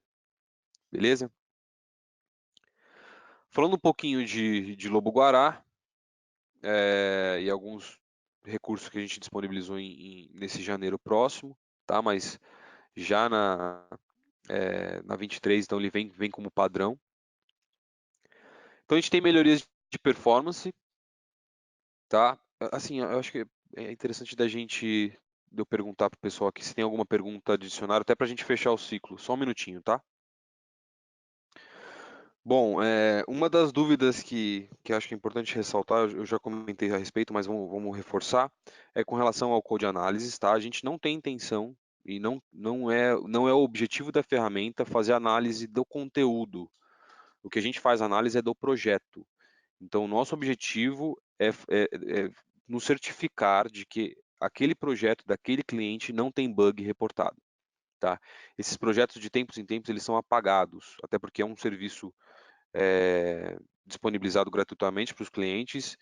Beleza? Falando um pouquinho de Lobo-Guará e alguns recursos que a gente disponibilizou nesse janeiro próximo, tá? Mas já na 23, então ele vem como padrão. Então a gente tem melhorias de performance, tá? Assim, eu acho que é interessante de eu perguntar para o pessoal aqui se tem alguma pergunta adicional, até para a gente fechar o ciclo. Só um minutinho, tá? Bom, uma das dúvidas que acho que é importante ressaltar, eu já comentei a respeito, mas vamos reforçar, é com relação ao Code Analysis, tá? A gente não tem intenção e não é o objetivo da ferramenta fazer análise do conteúdo. O que a gente faz análise é do projeto. Então, o nosso objetivo é nos certificar de que aquele projeto daquele cliente não tem bug reportado, tá? Esses projetos de tempos em tempos eles são apagados, até porque é um serviço disponibilizado gratuitamente para os clientes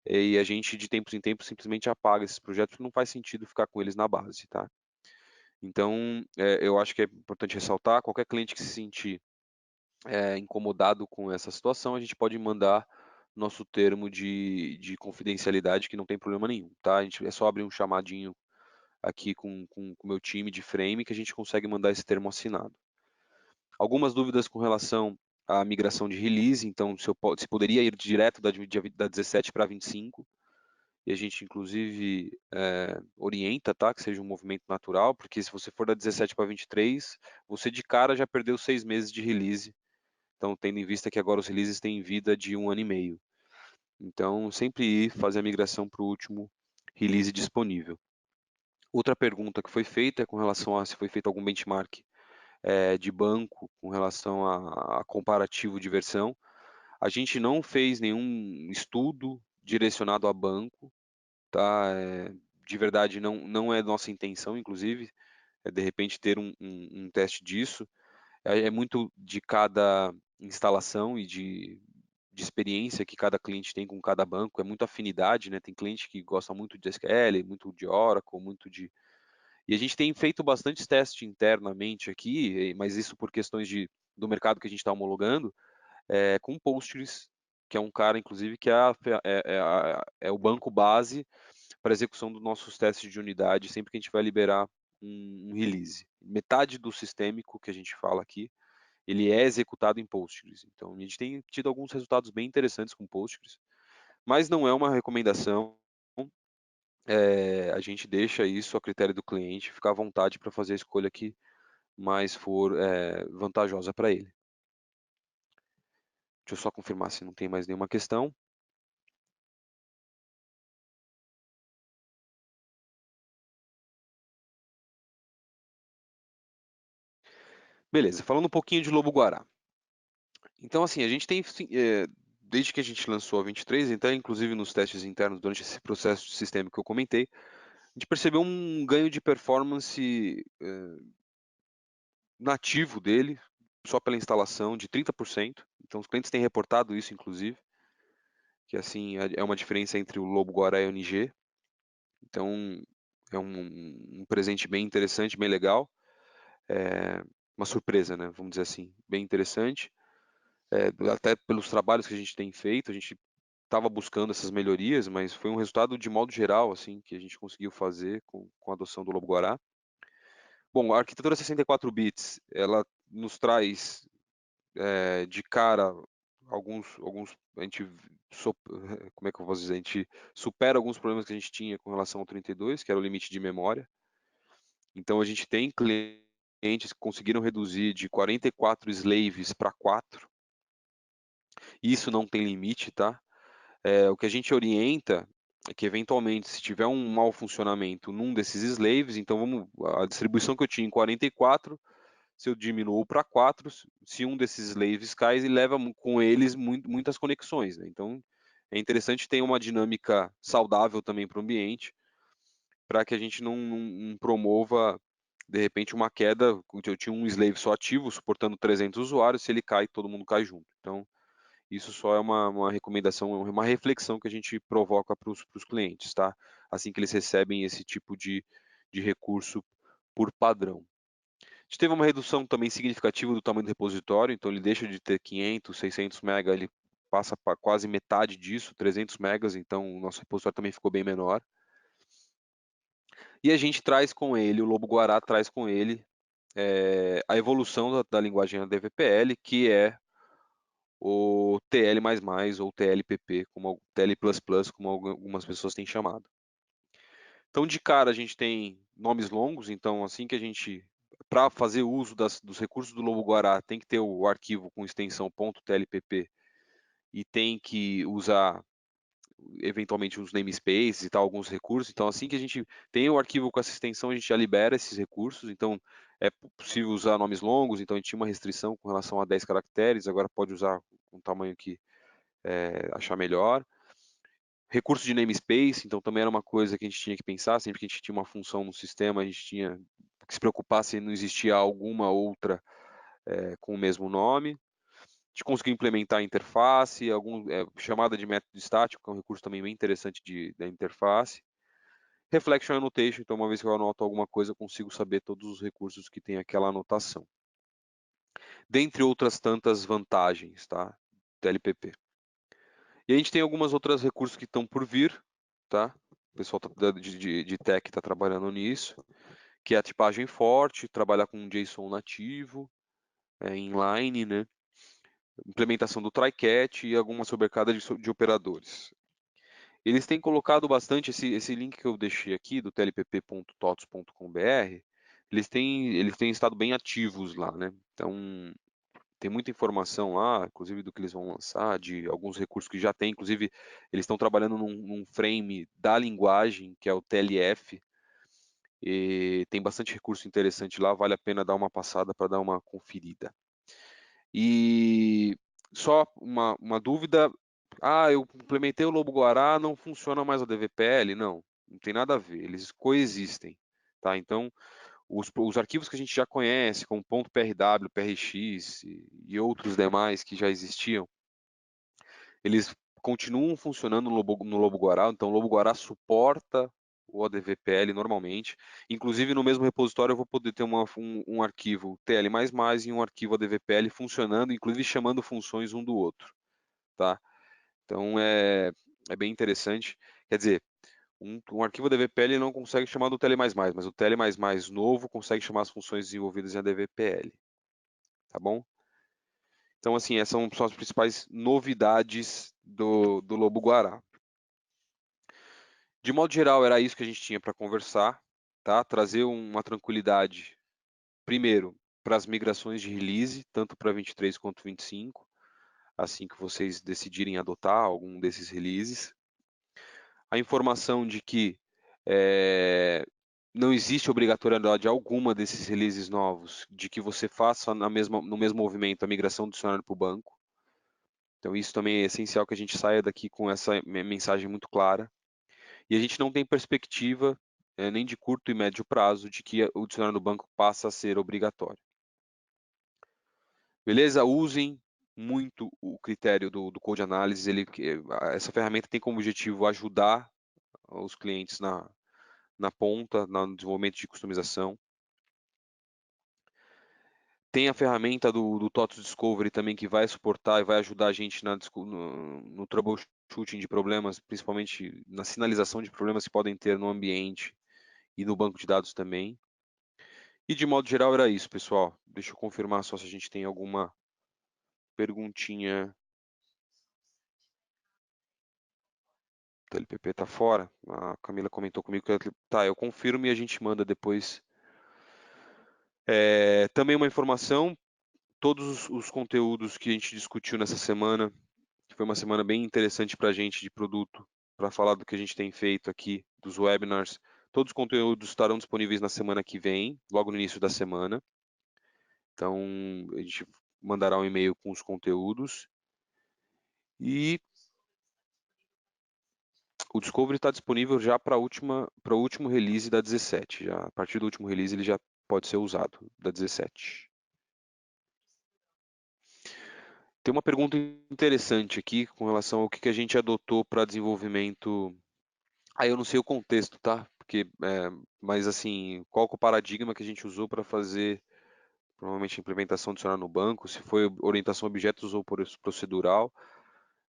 e a gente de tempos em tempos simplesmente apaga esses projetos, porque não faz sentido ficar com eles na base, tá? Então, eu acho que é importante ressaltar, qualquer cliente que se sentir incomodado com essa situação, a gente pode mandar nosso termo de confidencialidade, que não tem problema nenhum, tá? A gente, é só abrir um chamadinho aqui com o meu time de frame que a gente consegue mandar esse termo assinado. Algumas dúvidas com relação à migração de release, então se poderia ir direto da 17 para 25, e a gente inclusive orienta, tá, que seja um movimento natural, porque se você for da 17 para 23, você de cara já perdeu 6 meses de release, então tendo em vista que agora os releases têm vida de 1 ano e meio. Então, sempre ir fazer a migração para o último release disponível. Outra pergunta que foi feita é com relação a se foi feito algum benchmark de banco com relação a comparativo de versão. A gente não fez nenhum estudo direcionado a banco, tá? De verdade, não é nossa intenção, inclusive, de repente ter um teste disso. É muito de cada instalação e de experiência que cada cliente tem com cada banco, é muita afinidade, né? Tem cliente que gosta muito de SQL, muito de Oracle, muito de... E a gente tem feito bastante teste internamente aqui, mas isso por questões do mercado que a gente está homologando, com Postgres, que é um cara, inclusive, que é o banco base para execução dos nossos testes de unidade sempre que a gente vai liberar um release. Metade do sistêmico que a gente fala aqui, ele é executado em Postgres. Então, a gente tem tido alguns resultados bem interessantes com Postgres, mas não é uma recomendação. A gente deixa isso a critério do cliente, ficar à vontade para fazer a escolha que mais for vantajosa para ele. Deixa eu só confirmar se não tem mais nenhuma questão. Beleza, falando um pouquinho de Lobo-Guará. Então, assim, a gente tem, desde que a gente lançou a 23, então, inclusive nos testes internos, durante esse processo de sistema que eu comentei, a gente percebeu um ganho de performance nativo dele, só pela instalação, de 30%. Então, os clientes têm reportado isso, inclusive, que assim é uma diferença entre o Lobo-Guará e o NG. Então, é um presente bem interessante, bem legal. Uma surpresa, né? Vamos dizer assim, bem interessante. Até pelos trabalhos que a gente tem feito, a gente estava buscando essas melhorias, mas foi um resultado de modo geral, assim, que a gente conseguiu fazer com a adoção do Lobo-Guará. Bom, a arquitetura 64 bits, ela nos traz de cara alguns a gente como é que eu posso dizer? A gente supera alguns problemas que a gente tinha com relação ao 32, que era o limite de memória. Então a gente tem clientes que conseguiram reduzir de 44 slaves para 4. Isso não tem limite, tá? O que a gente orienta é que, eventualmente, se tiver um mau funcionamento num desses slaves, então a distribuição que eu tinha em 44, se eu diminuo para 4, se um desses slaves cai, ele leva com eles muitas conexões, né? Então é interessante ter uma dinâmica saudável também para o ambiente, para que a gente não promova, de repente, uma queda. Eu tinha um slave só ativo, suportando 300 usuários, se ele cai, todo mundo cai junto. Então, isso só é uma recomendação, uma reflexão que a gente provoca para os clientes, tá? Assim que eles recebem esse tipo de recurso por padrão. A gente teve uma redução também significativa do tamanho do repositório, então ele deixa de ter 500, 600 MB, ele passa para quase metade disso, 300 MB, então o nosso repositório também ficou bem menor. E a gente traz com ele, o Lobo-Guará traz com ele a evolução da linguagem ADVPL, que é o TL++ ou TLPP, como TL++, como algumas pessoas têm chamado. Então, de cara, a gente tem nomes longos, então assim que a gente, para fazer uso dos recursos do Lobo-Guará, tem que ter o arquivo com extensão .tlpp e tem que usar eventualmente os namespaces e tal, alguns recursos. Então, assim que a gente tem o arquivo com essa extensão, a gente já libera esses recursos. Então, é possível usar nomes longos. Então, a gente tinha uma restrição com relação a 10 caracteres, agora pode usar com o tamanho que achar melhor. Recurso de namespace, então também era uma coisa que a gente tinha que pensar. Sempre que a gente tinha uma função no sistema, a gente tinha que se preocupar se não existia alguma outra com o mesmo nome. A gente conseguiu implementar a interface, chamada de método estático, que é um recurso também bem interessante da interface. Reflection Annotation, então uma vez que eu anoto alguma coisa, eu consigo saber todos os recursos que tem aquela anotação. Dentre outras tantas vantagens, tá? TLPP. E a gente tem algumas outras recursos que estão por vir, tá? O pessoal de tech está trabalhando nisso, que é a tipagem forte, trabalhar com JSON nativo, inline, né? Implementação do try-catch e alguma sobrecarga de operadores. Eles têm colocado bastante esse link que eu deixei aqui, do tlpp.tots.com.br, eles têm estado bem ativos lá, né? Então, tem muita informação lá, inclusive do que eles vão lançar, de alguns recursos que já tem. Inclusive, eles estão trabalhando num frame da linguagem, que é o TLF, e tem bastante recurso interessante lá, vale a pena dar uma passada para dar uma conferida. E só uma dúvida, eu implementei o Lobo-Guará, não funciona mais o DVPL? Não tem nada a ver, eles coexistem, tá? Então, os arquivos que a gente já conhece, como .prw, prx e outros demais que já existiam, eles continuam funcionando no Lobo-Guará. Então, o Lobo-Guará suporta o ADVPL normalmente. Inclusive, no mesmo repositório, eu vou poder ter um arquivo TL++ e um arquivo ADVPL funcionando, inclusive chamando funções um do outro, tá? Então, é bem interessante. Quer dizer, um arquivo ADVPL não consegue chamar do TL++, mas o TL++ novo consegue chamar as funções desenvolvidas em ADVPL, tá bom? Então, assim, essas são as principais novidades do Lobo-Guará. De modo geral, era isso que a gente tinha para conversar, tá? Trazer uma tranquilidade, primeiro, para as migrações de release, tanto para 23 quanto 25, assim que vocês decidirem adotar algum desses releases. A informação de que não existe obrigatoriedade alguma desses releases novos, de que você faça no mesmo movimento a migração do dicionário para o banco. Então, isso também é essencial que a gente saia daqui com essa mensagem muito clara. E a gente não tem perspectiva, nem de curto e médio prazo, de que o dicionário do banco passa a ser obrigatório. Beleza? Usem muito o critério do Code Analysis. Essa ferramenta tem como objetivo ajudar os clientes na ponta, no desenvolvimento de customização. Tem a ferramenta do TOTOS Discovery também, que vai suportar e vai ajudar a gente no troubleshooting troubleshooting de problemas, principalmente na sinalização de problemas que podem ter no ambiente e no banco de dados também. E de modo geral era isso, pessoal. Deixa eu confirmar só se a gente tem alguma perguntinha. O LPP está fora. A Camila comentou comigo que tá, eu confirmo e a gente manda depois. Também uma informação, todos os conteúdos que a gente discutiu nessa semana, que foi uma semana bem interessante para a gente de produto, para falar do que a gente tem feito aqui, dos webinars. Todos os conteúdos estarão disponíveis na semana que vem, logo no início da semana. Então, a gente mandará um e-mail com os conteúdos. E o Discovery está disponível já para o último release da 17. Já, a partir do último release ele já pode ser usado, da 17. Tem uma pergunta interessante aqui com relação ao que a gente adotou para desenvolvimento. Eu não sei o contexto, tá? Mas assim, qual que é o paradigma que a gente usou para fazer, provavelmente, a implementação adicional no banco, se foi orientação a objetos ou procedural.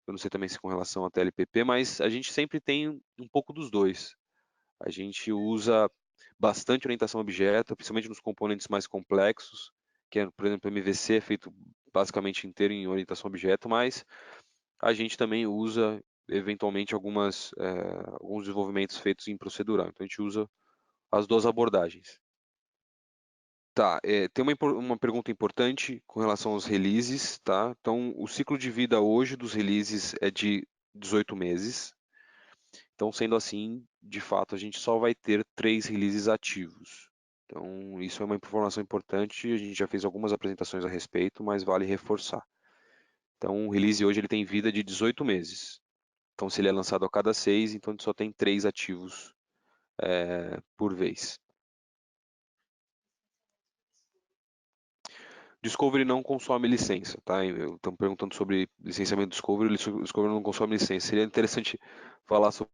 Eu não sei também se com relação a TLPP, mas a gente sempre tem um pouco dos dois. A gente usa bastante orientação a objeto, principalmente nos componentes mais complexos, que é, por exemplo, o MVC é feito basicamente inteiro em orientação a objeto, mas a gente também usa eventualmente alguns desenvolvimentos feitos em procedural. Então a gente usa as duas abordagens. Tá, tem uma pergunta importante com relação aos releases, tá? Então, o ciclo de vida hoje dos releases é de 18 meses. Então, sendo assim, de fato, a gente só vai ter 3 releases ativos. Então, isso é uma informação importante, a gente já fez algumas apresentações a respeito, mas vale reforçar. Então, o release hoje ele tem vida de 18 meses. Então, se ele é lançado a cada 6, então a gente só tem 3 ativos por vez. Discovery não consome licença, tá? Estão perguntando sobre licenciamento Discovery, o Discovery não consome licença. Seria interessante falar sobre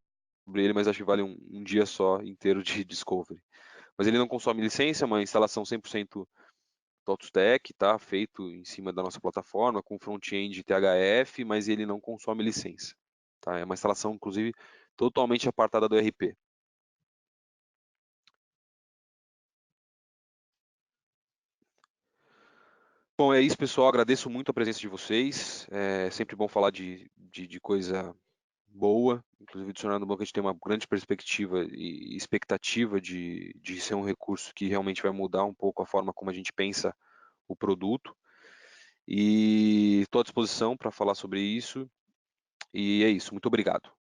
ele, mas acho que vale um dia só inteiro de Discovery. Mas ele não consome licença, é uma instalação 100% TOTS-TEC, tá? Feito em cima da nossa plataforma, com front-end THF, mas ele não consome licença. Tá? É uma instalação, inclusive, totalmente apartada do ERP. Bom, é isso, pessoal. Agradeço muito a presença de vocês. É sempre bom falar de coisa boa. Inclusive, o Dicionário do Banco a gente tem uma grande perspectiva e expectativa de ser um recurso que realmente vai mudar um pouco a forma como a gente pensa o produto. E estou à disposição para falar sobre isso. E é isso. Muito obrigado.